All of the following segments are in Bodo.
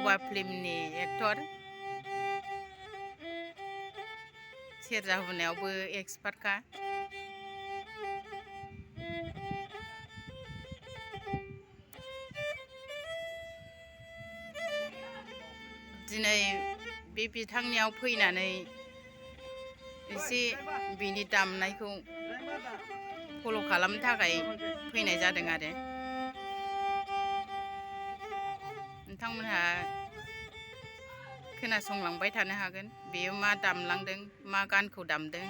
बबा फिल्मनि एक्टर सेरजा हुनायावबो एक्सपार्टखा। दिनै बे बिथांनियाव फैनानै एसे बिनि दामनायखौ फल' खालामनो थाखाय फैनाय जादों आरो नोंथांमोनहा खोनासंलांबाय थानो हागोन बेयो मा दामलांदों मा गानखौ दामदों।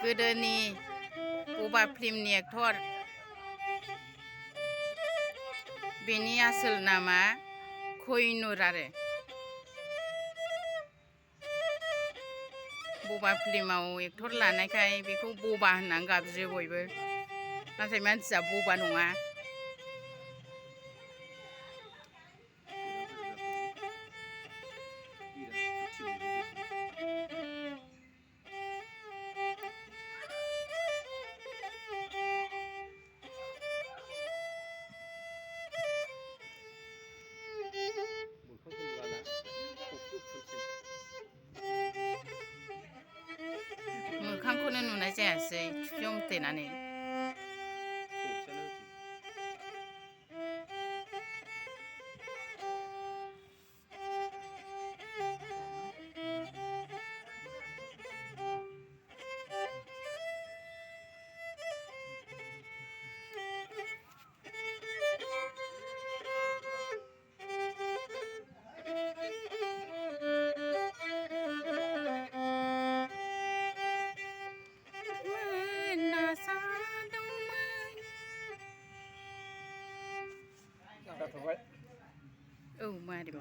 गोदोनि बबा फिल्मनि एक्टर बेनि आसोल नामा कहिनुर आरो बबा फिल्माव एक्टर लानायखाय बेखौ बबा होननानै गाबज्रियो बयबो, नाथाय मानसिया बबा नङा। मोखांखौनो नुनाय जायासै थुफ्लुं देनानै। औ मारै